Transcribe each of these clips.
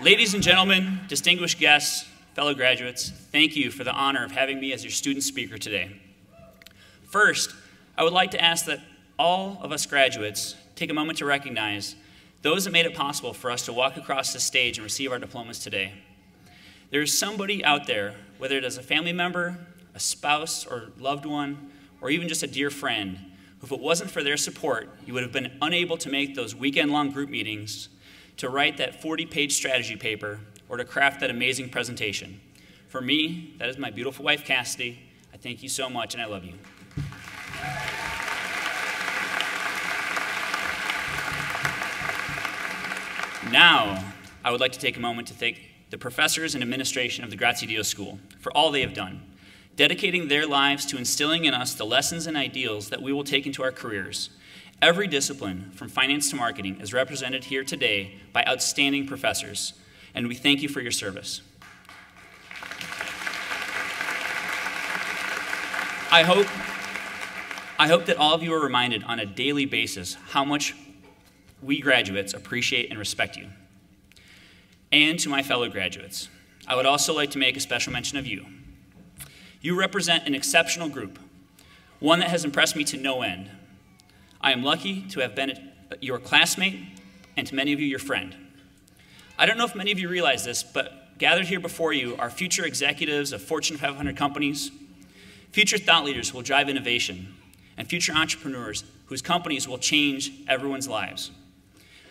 Ladies and gentlemen, distinguished guests, fellow graduates, thank you for the honor of having me as your student speaker today. First, I would like to ask that all of us graduates take a moment to recognize those that made it possible for us to walk across the stage and receive our diplomas today. There is somebody out there, whether it is a family member, a spouse or loved one, or even just a dear friend, who if it wasn't for their support, you would have been unable to make those weekend-long group meetings, to write that 40-page strategy paper, or to craft that amazing presentation. For me, that is my beautiful wife, Cassidy. I thank you so much, and I love you. Now, I would like to take a moment to thank the professors and administration of the Graziadio School for all they have done, dedicating their lives to instilling in us the lessons and ideals that we will take into our careers. Every discipline, from finance to marketing, is represented here today by outstanding professors, and we thank you for your service. I hope that all of you are reminded on a daily basis how much we graduates appreciate and respect you. And to my fellow graduates, I would also like to make a special mention of you. You represent an exceptional group, one that has impressed me to no end. I am lucky to have been your classmate, and to many of you, your friend. I don't know if many of you realize this, but gathered here before you are future executives of Fortune 500 companies, future thought leaders who will drive innovation, and future entrepreneurs whose companies will change everyone's lives.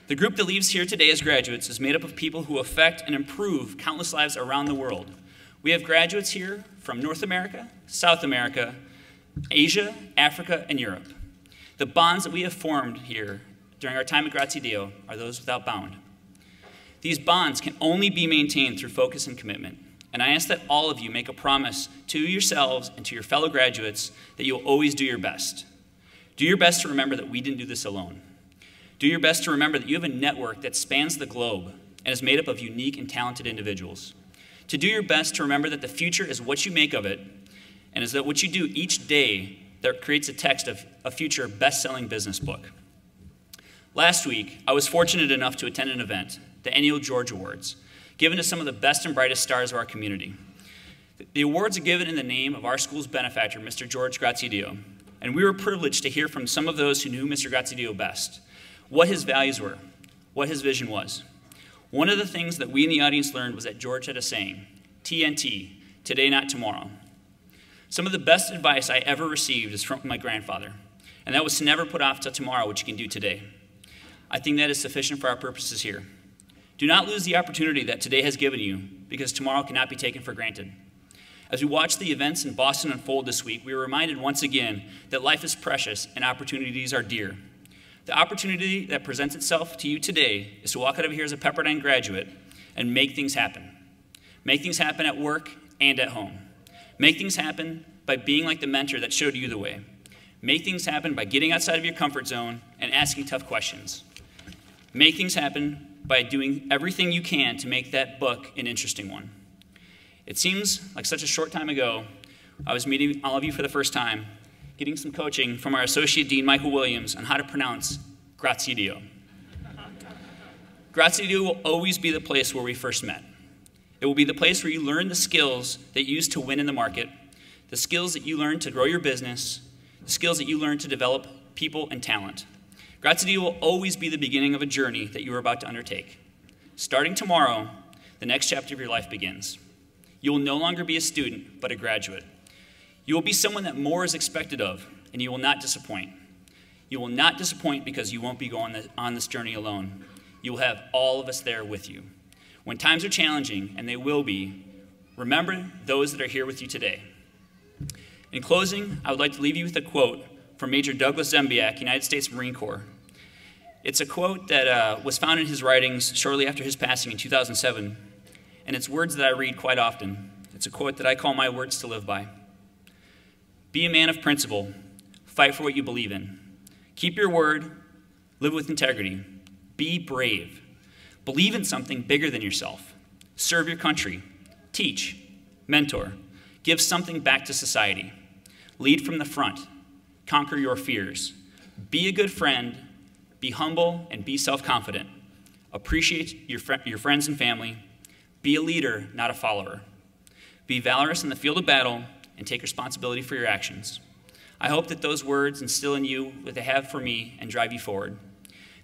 The group that leaves here today as graduates is made up of people who affect and improve countless lives around the world. We have graduates here from North America, South America, Asia, Africa, and Europe. The bonds that we have formed here during our time at Graziadio are those without bound. These bonds can only be maintained through focus and commitment, and I ask that all of you make a promise to yourselves and to your fellow graduates that you will always do your best. Do your best to remember that we didn't do this alone. Do your best to remember that you have a network that spans the globe and is made up of unique and talented individuals. To do your best to remember that the future is what you make of it, and is that what you do each day that creates a text of a future best-selling business book. Last week, I was fortunate enough to attend an event, the annual George Awards, given to some of the best and brightest stars of our community. The awards are given in the name of our school's benefactor, Mr. George Graziadio, and we were privileged to hear from some of those who knew Mr. Graziadio best, what his values were, what his vision was. One of the things that we in the audience learned was that George had a saying, TNT, today not tomorrow. Some of the best advice I ever received is from my grandfather, and that was to never put off till tomorrow what you can do today. I think that is sufficient for our purposes here. Do not lose the opportunity that today has given you, because tomorrow cannot be taken for granted. As we watch the events in Boston unfold this week, we are reminded once again that life is precious and opportunities are dear. The opportunity that presents itself to you today is to walk out of here as a Pepperdine graduate and make things happen. Make things happen at work and at home. Make things happen by being like the mentor that showed you the way. Make things happen by getting outside of your comfort zone and asking tough questions. Make things happen by doing everything you can to make that book an interesting one. It seems like such a short time ago, I was meeting all of you for the first time, getting some coaching from our Associate Dean, Michael Williams, on how to pronounce Graziadio. Graziadio will always be the place where we first met. It will be the place where you learn the skills that you use to win in the market, the skills that you learn to grow your business, the skills that you learn to develop people and talent. Graziadio will always be the beginning of a journey that you are about to undertake. Starting tomorrow, the next chapter of your life begins. You will no longer be a student, but a graduate. You will be someone that more is expected of, and you will not disappoint. You will not disappoint because you won't be going on this journey alone. You will have all of us there with you. When times are challenging, and they will be, remember those that are here with you today. In closing, I would like to leave you with a quote from Major Douglas Zembiak, United States Marine Corps. It's a quote that was found in his writings shortly after his passing in 2007, and it's words that I read quite often. It's a quote that I call my words to live by. Be a man of principle. Fight for what you believe in. Keep your word. Live with integrity. Be brave. Believe in something bigger than yourself. Serve your country. Teach. Mentor. Give something back to society. Lead from the front. Conquer your fears. Be a good friend. Be humble and be self-confident. Appreciate your friends and family. Be a leader, not a follower. Be valorous in the field of battle and take responsibility for your actions. I hope that those words instill in you what they have for me and drive you forward.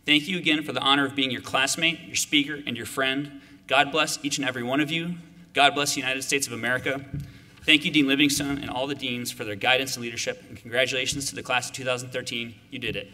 Thank you again for the honor of being your classmate, your speaker, and your friend. God bless each and every one of you. God bless the United States of America. Thank you, Dean Livingston, and all the deans for their guidance and leadership, and congratulations to the class of 2013. You did it.